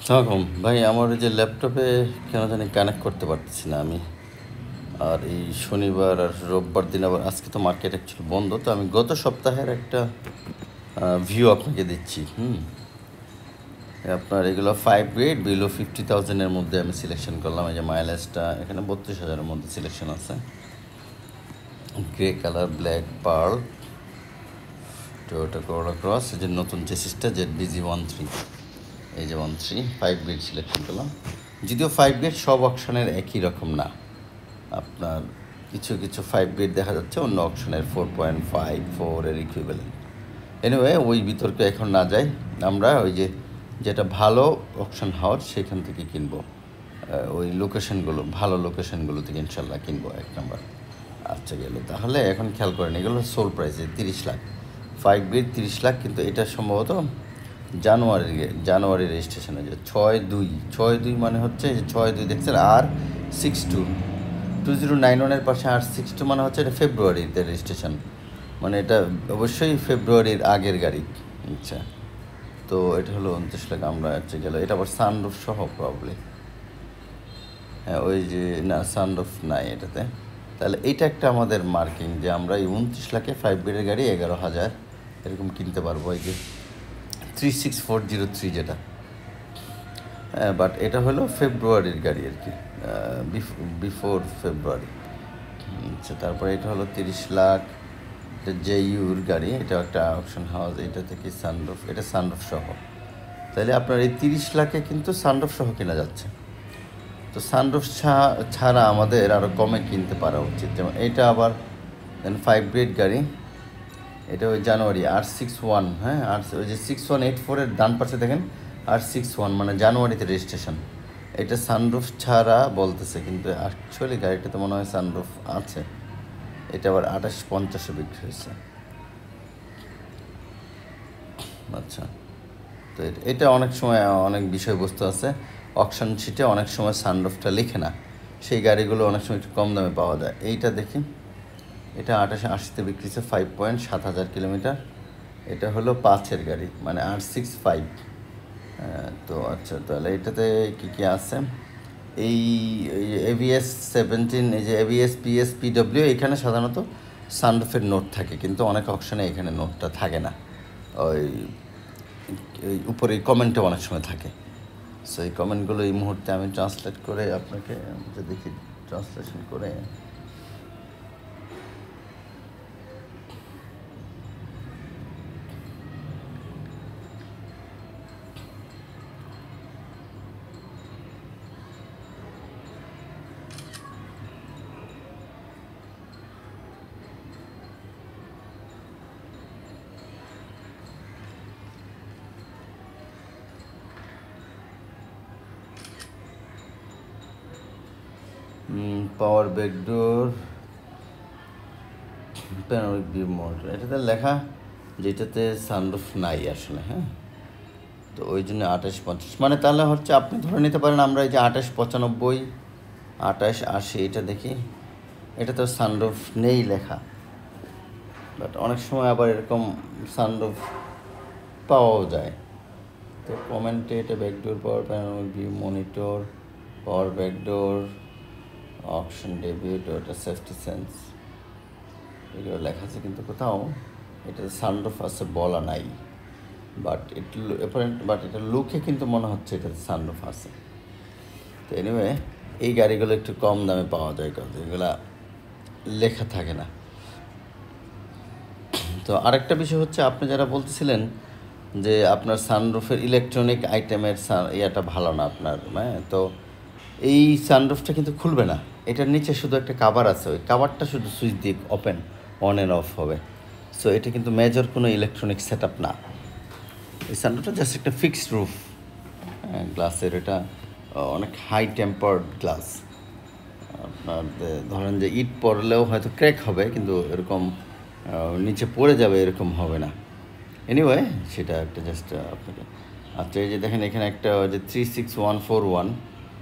সালাম ভাই, আমার ওই যে ল্যাপটপে কেন জানি কানেক্ট করতে পারতেছি না আমি। আর এই শনিবার আর রোববার দিন আবার, আজকে তো মার্কেট অ্যাকচুয়ালি বন্ধ, তো আমি গত সপ্তাহের একটা ভিউ আপনাকে দিচ্ছি। আপনার এগুলো 5 গ্রেড বিলো 50,000-এর মধ্যে আমি সিলেকশন করলাম। এই যে মাইলেজটা এখানে 32,000-এর মধ্যে সিলেকশন আছে। Grey colour, black pearl, Toyota Corolla Cross, এই যে নতুন চেসিসটা ZBG13, এই যে 13 5 গ্রেড সিলেকশন করলাম। যদিও 5 গ্রেড সব অপশনের একই রকম না, আপনার কিছু কিছু 5 গ্রেড দেখা যাচ্ছে অন্য অপশনের 4.54-এর ইকুইভ্যালেন্ট। এনিওয়ে, ওই বিতর্কে এখন না যাই, আমরা ওই যে যেটা ভালো অপশন হাউস সেখান থেকে কিনবো। ওই লোকেশনগুলো, ভালো লোকেশনগুলো থেকে ইনশাল্লাহ কিনবো 1 নম্বর। আচ্ছা, গেল তাহলে। এখন খেয়াল করেন, এগুলো সোল প্রাইসে 30 লাখ, 5 গ্রেড 30 লাখ, কিন্তু এটা সম্ভবত জানুয়ারি রেজিস্ট্রেশনে, যে 6/2 মানে হচ্ছে যে 6/2 দেখছেন, R62 2091-এর পাশে R62 মানে হচ্ছে এটা ফেব্রুয়ারিতে রেজিস্ট্রেশন, মানে এটা অবশ্যই ফেব্রুয়ারির আগের গাড়ি। আচ্ছা, তো এটা হলো 29 লাখ। আমরা হচ্ছে গেল, এটা আবার সানরুফ সহ প্রবলি। হ্যাঁ, ওই যে না, সানরুফ নাই এটাতে। তাহলে এটা একটা আমাদের মার্কিং, যে আমরা এই 29 লাখে 5 গ্রেডের গাড়ি 11,000 এরকম কিনতে পারবো। এই যে 36403 যেটা, হ্যাঁ, বাট এটা হলো ফেব্রুয়ারির গাড়ি আর কি, বিফোর ফেব্রুয়ারি। আচ্ছা, তারপরে এটা হলো 30 লাখ, এটা জেইউর গাড়ি, এটা একটা অপশন হাউস, এটা থেকে সানরুফ, এটা সানরুফ সহ। তাহলে আপনার এই 30 লাখে কিন্তু সানরুফ সহ কেনা যাচ্ছে। তো সানরুফ ছাড়া আমাদের আরও কমে কিনতে পারা উচিত। যেমন এটা আবার 5 গ্রেড গাড়ি, এটা ওই জানুয়ারি R61, হ্যাঁ, ওই যে 6184-এর ডান পাশে দেখেন R61 মানে জানুয়ারিতে রেজিস্ট্রেশন। এটা সানরুফ ছাড়া বলতেছে, কিন্তু অ্যাকচুয়ালি গাড়িটাতে মনে হয় সানরুফ আছে। এটা আবার 2850-এ বিক্রি হয়েছে। আচ্ছা, তো এটা অনেক সময় অনেক বিষয়বস্তু আছে, অকশন শিটে অনেক সময় সানরুফটা লিখে না, সেই গাড়িগুলো অনেক সময় একটু কম দামে পাওয়া যায়। এইটা দেখি, এটা 2880-তে বিক্রি হচ্ছে, 5.7 হাজার কিলোমিটার। এটা হলো 5-এর গাড়ি, মানে R65। তো আচ্ছা, তাহলে এটাতে কী কী আছে? এই ABS17, এই যে ABS PS PW, এখানে সাধারণত সানরুফের নোট থাকে, কিন্তু অনেক অপশানে এখানে নোটটা থাকে না। ওই ওই উপরে কমেন্টে অনেক সময় থাকে। সো এই কমেন্টগুলো এই মুহূর্তে আমি ট্রান্সলেট করে আপনাকে দেখি, ট্রান্সলেশন করে। পাওয়ার ব্যাকডোর, প্যানোরামিক ভিউ মোড, এটাতে লেখা যেটাতে সানরুফ নাই আসলে, হ্যাঁ। তো ওই জন্য 2850, মানে তাহলে হচ্ছে আপনি ধরে নিতে পারেন আমরা এই যে 2895, 2880, এটা দেখি, এটা তো সানরুফ নেই লেখা, বাট অনেক সময় আবার এরকম সানরুফ পাওয়াও যায়। তো কমেন্টে এটা ব্যাকডোর, পাওয়ার প্যানোরামিক ভিউ মনিটর, পাওয়ার ব্যাকডোর, অপশন ডেবিট, ওটা সেফটি সেন্স, এগুলো লেখা আছে, কিন্তু কোথাও এটা সানরুফ আছে বলা নাই। বাট এটা লুকে কিন্তু মনে হচ্ছে এটাতে সানরুফ আছে। তো এনিওয়ে, এই গাড়িগুলো একটু কম দামে পাওয়া যায়, কারণ এগুলা লেখা থাকে না। তো আরেকটা বিষয় হচ্ছে, আপনি যারা বলতেছিলেন যে আপনার সানরুফের ইলেকট্রনিক আইটেমের ইয়েটা ভালো না আপনার, হ্যাঁ, তো এই সানরুফটা কিন্তু খুলবে না, এটার নিচে শুধু একটা কাভার আছে, ওই কাভারটা শুধু সুইচ দিয়ে ওপেন, অন অ্যান্ড অফ হবে। সো এটা কিন্তু মেজর কোনো ইলেকট্রনিক সেট আপ না, এই সানরুফটা জাস্ট একটা ফিক্সড রুফ। হ্যাঁ, গ্লাসের এটা অনেক হাই টেম্পার্ড গ্লাস। আপনার ধরেন যে ইট পড়লেও হয়তো ক্র্যাক হবে, কিন্তু এরকম নিচে পড়ে যাবে এরকম হবে না। এনিওয়ে, সেটা একটা জাস্ট আপনাকে। আচ্ছা, এই যে দেখেন এখানে একটা যে 36141,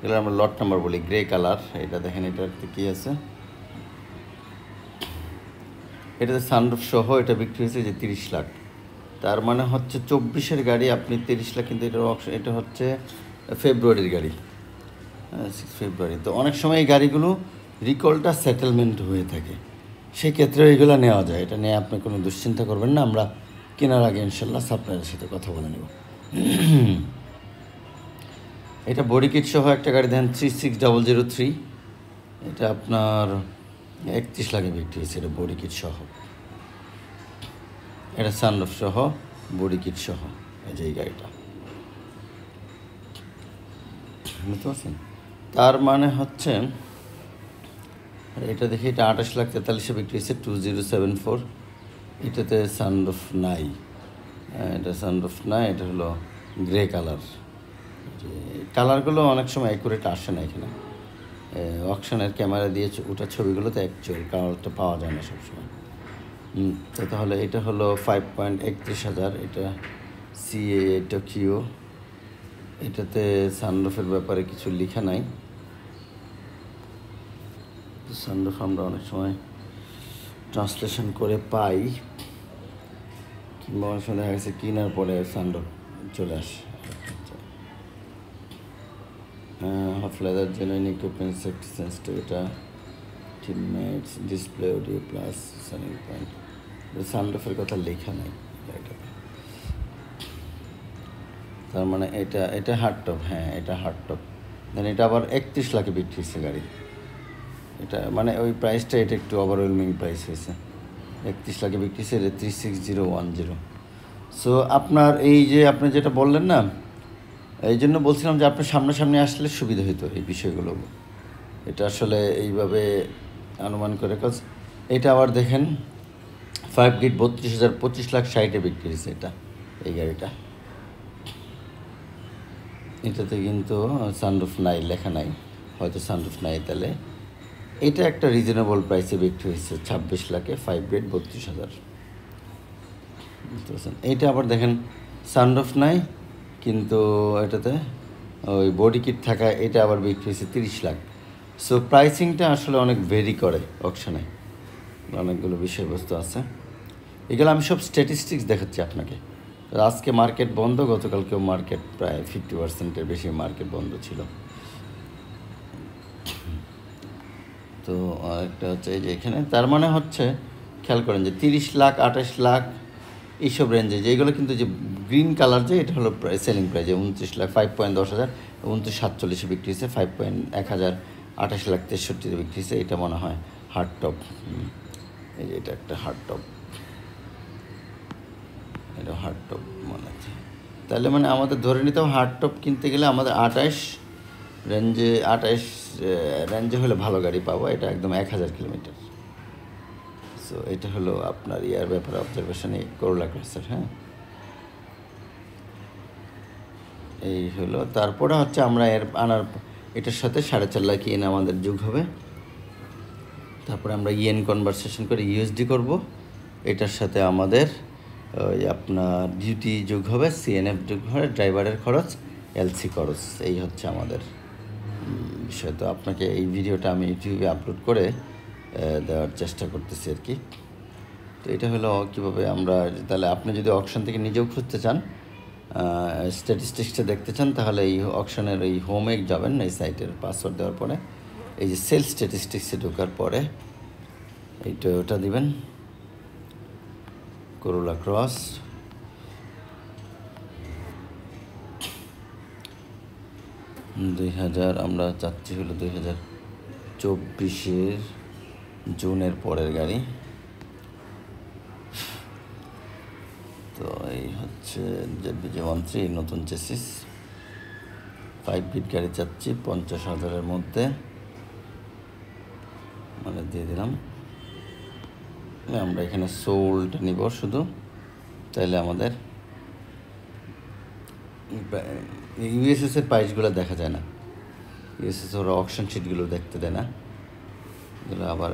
এগুলো আমরা লট নাম্বার বলি, গ্রে কালার, এটা দেখেন, এটাতে কী আছে, এটাতে সানরুফ সহ এটা বিক্রি হয়েছে যে 30 লাখ। তার মানে হচ্ছে 24-এর গাড়ি আপনি 30 লাখ, কিন্তু এটার অপশন, এটা হচ্ছে ফেব্রুয়ারির গাড়ি, 6 ফেব্রুয়ারি। তো অনেক সময় এই গাড়িগুলো রিকলটা সেটেলমেন্ট হয়ে থাকে, সেক্ষেত্রে এগুলো নেওয়া যায়। এটা নিয়ে আপনি কোনো দুশ্চিন্তা করবেন না, আমরা কেনার আগে ইনশাল্লাহ সাপ্লায়ারের সাথে কথা বলে নেব। এটা বডি কিট সহ একটা গাড়ি দেন 36003, এটা আপনার 31 লাখে বিক্রি হয়েছে। এটা বডি কিট সহ, এটা সানরুফ সহ বডি কিট সহ, এই যে এই গাড়িটা, বুঝতে পারছেন? তার মানে হচ্ছে এটা দেখি, এটা 28,43,000 বিক্রি হয়েছে, 2074। এটাতে সানরুফ নাই, এটা সানরুফ নাই, এটা হলো গ্রে কালার। কালারগুলো অনেক সময় অ্যাকুরেট আসে না এখানে, অকশনের ক্যামেরা দিয়ে ওটা ছবিগুলোতে অ্যাকচুয়াল কালারটা পাওয়া যায় না সবসময়। তো তাহলে এটা হলো 5,31,000, এটা সিএ টোকিও। এটাতে সানরুফের ব্যাপারে কিছু লেখা নাই। সানরুফ আমরা অনেক সময় ট্রান্সলেশন করে পাই, কিংবা অনেক সময় দেখা গেছে কেনার পরে সানরুফ চলে আসে। Half leather genuine equipment safety sensitive, এটা teammates display audio plus selling point. সানরুফের কথা লেখা নাই এটাতে। তার মানে এটা হার্ড টপ, হ্যাঁ এটা হার্ড টপ। দেন এটা আবার 31 লাখে বিক্রি হয়েছে গাড়ি। এটা মানে ওই প্রাইসটা এটা একটু ওভারওয়েলমিং প্রাইস হয়েছে, 31 লাখে বিক্রি হয়েছে। এটা 36010। সো আপনার এই যে আপনি যেটা বললেন না, এই জন্য বলছিলাম যে আপনি সামনাসামনি আসলে সুবিধা হতো এই বিষয়গুলো। এটা আসলে এইভাবে অনুমান করে, কাজ এটা আবার দেখেন 5 গিট 32,000, 25,60,000 বিক্রি হয়েছে এটা, এই গাড়িটা। এটাতে কিন্তু সানরুফ নাই, লেখা নাই, হয়তো সানরুফ নাই। তাহলে এটা একটা রিজনেবল প্রাইসে বিক্রি হয়েছে 26 লাখে, 5 গ্রেড 32,000, বুঝতে পারছেন? এইটা আবার দেখেন সানরুফ নাই, কিন্তু এটাতে ওই বডি কিট থাকা, এটা আবার বিক্রি হয়েছে 30 লাখ। সো প্রাইসিংটা আসলে অনেক ভেরি করে অকশনে, অনেকগুলো বিষয়বস্তু আছে। এগুলো আমি সব স্ট্যাটিস্টিক্স দেখাচ্ছি আপনাকে। আজকে মার্কেট বন্ধ, গতকালকেও মার্কেট প্রায় 50%-এর বেশি মার্কেট বন্ধ ছিল। তো আরেকটা হচ্ছে এই যে এখানে, তার মানে হচ্ছে খেয়াল করেন যে 30 লাখ 28 লাখ এইসব রেঞ্জে, যেগুলো কিন্তু যে গ্রিন কালার, যে এটা হলো সেলিং প্রাইস, 29 লাখ 5.10,000, 29,47 বিক্রি হয়েছে, 5.1,000, 28 লাখ 63 বিক্রি হয়েছে। এটা মনে হয় হার্ড টপ, এই যে এটা একটা হার্ড টপ, এটা হার্ড টপ মনে হচ্ছে। তাহলে মানে আমাদের ধরে নিতে হবে হার্ড টপ কিনতে গেলে আমাদের 28 রেঞ্জে হলে ভালো গাড়ি পাবো। এটা একদম 1,000 কিলোমিটার। সো এটা হলো আপনার ইয়ার ব্যাপারে অবজারভেশন, এই করোলা ক্রসার। হ্যাঁ, এই হলো। তারপরে হচ্ছে আমরা আনার এটার সাথে 4.5 লাখ ইয়েন আমাদের যোগ হবে। তারপরে আমরা ইয়েন কনভার্সেশন করে ইউএসডি করব। এটার সাথে আমাদের ওই আপনার ডিউটি যোগ হবে, সিএনএফ যোগ হবে, ড্রাইভারের খরচ, এলসি খরচ। এই হচ্ছে আমাদের বিষয়। তো আপনাকে এই ভিডিওটা আমি ইউটিউবে আপলোড করে দেওয়ার চেষ্টা করতেছি আর কি। তো এটা হলো কীভাবে আমরা, তাহলে আপনি যদি অকশন থেকে নিজেও খুঁজতে চান, স্ট্যাটিস্টিক্সটা দেখতে চান, তাহলে এই অকশনের এই হোমে যাবেন, এই সাইটের পাসওয়ার্ড দেওয়ার পরে এই যে সেল স্ট্যাটিস্টিক্সে ঢোকার পরে এইটা ওটা দিবেন, করোলা ক্রস। আমরা চাচ্ছি হলো 2024 জুনের পরের গাড়ি। তো এই হচ্ছে ZBJ13 নতুন চেসিস, 5 ফিট গাড়ি চাচ্ছি 50,000-এর মধ্যে, মানে দিয়ে দিলাম। আমরা এখানে সোল্ড নিব শুধু, তাহলে আমাদের ইউএসএসের প্রাইসগুলো দেখা যায় না, ইউএসএস ওরা অকশন শিটগুলো দেখতে দেয় না। এগুলো আবার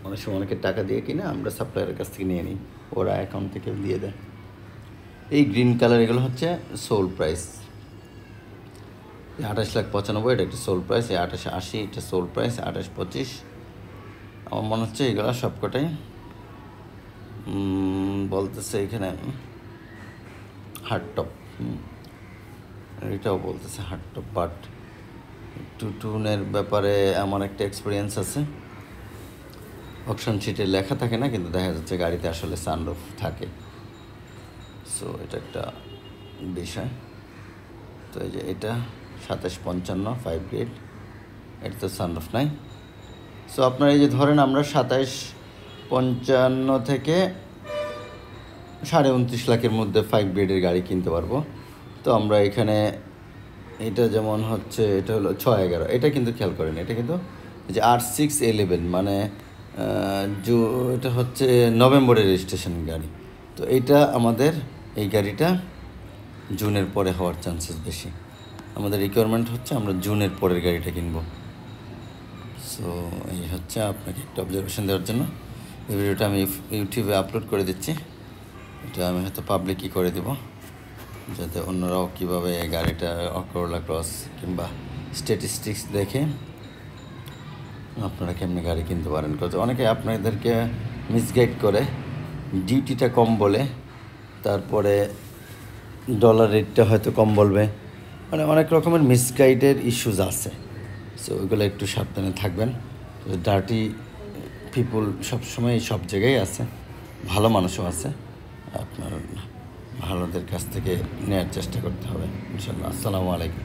অনেক সময় অনেকে টাকা দিয়ে কিনা আমরা সাপ্লায়ারের কাছ থেকে নিয়ে নিই, ওরা অ্যাকাউন্ট থেকে দিয়ে দেয়। এই গ্রিন কালার এগুলো হচ্ছে সোল প্রাইস, 28,95,000 এটা একটা সোল প্রাইস, 28,80 এটা সোল প্রাইস, 28,25 আমার মনে হচ্ছে এগুলো সবকটাই বলতেছে এখানে হার্ড টপ। এটাও বলতেছে হার্ড টপ, বাট টুনের ব্যাপারে আমার একটা এক্সপিরিয়েন্স আছে। অপশন শিটে লেখা থাকে না, কিন্তু দেখা যাচ্ছে গাড়িতে আসলে সানরুফ থাকে। সো এটা একটা বিষয়। তো এই যে এটা 2755 5 গ্রেড, এটা তো সানরুফ নাই। সো আপনার এই যে ধরেন আমরা 2755 থেকে 29.5 লাখের মধ্যে 5 গ্রেডের গাড়ি কিনতে পারবো। তো আমরা এখানে এটা যেমন হচ্ছে, এটা হলো 611, এটা কিন্তু খেয়াল করেন, এটা কিন্তু যে R6A11, মানে এটা হচ্ছে নভেম্বরের রেজিস্ট্রেশন গাড়ি। তো এটা আমাদের এই গাড়িটা জুনের পরে হওয়ার চান্সেস বেশি। আমাদের রিকোয়ারমেন্ট হচ্ছে আমরা জুনের পরের গাড়িটা কিনবো। সো এই হচ্ছে আপনাকে একটা অবজারভেশন দেওয়ার জন্য। এই ভিডিওটা আমি ইউটিউবে আপলোড করে দিচ্ছি। এটা আমি হয়তো পাবলিকই করে দেব, যাতে অন্যরাও কীভাবে গাড়িটা করোলা ক্রস কিংবা স্ট্যাটিস্টিক্স দেখে আপনারা কেমনি গাড়ি কিনতে পারেন। অনেকে আপনাদেরকে মিসগাইড করে, ডিউটিটা কম বলে, তারপরে ডলার রেটটা হয়তো কম বলবে, মানে অনেক রকমের মিসগাইডের ইস্যুস আছে। সো ওইগুলো একটু সাবধানে থাকবেন। ডার্টি পিপুল সবসময় সব জায়গায় আছে, ভালো মানুষও আছে। আপনার ভালোদের কাছ থেকে নেওয়ার চেষ্টা করতে হবে ইনশাল্লাহ। আসসালামু আলাইকুম।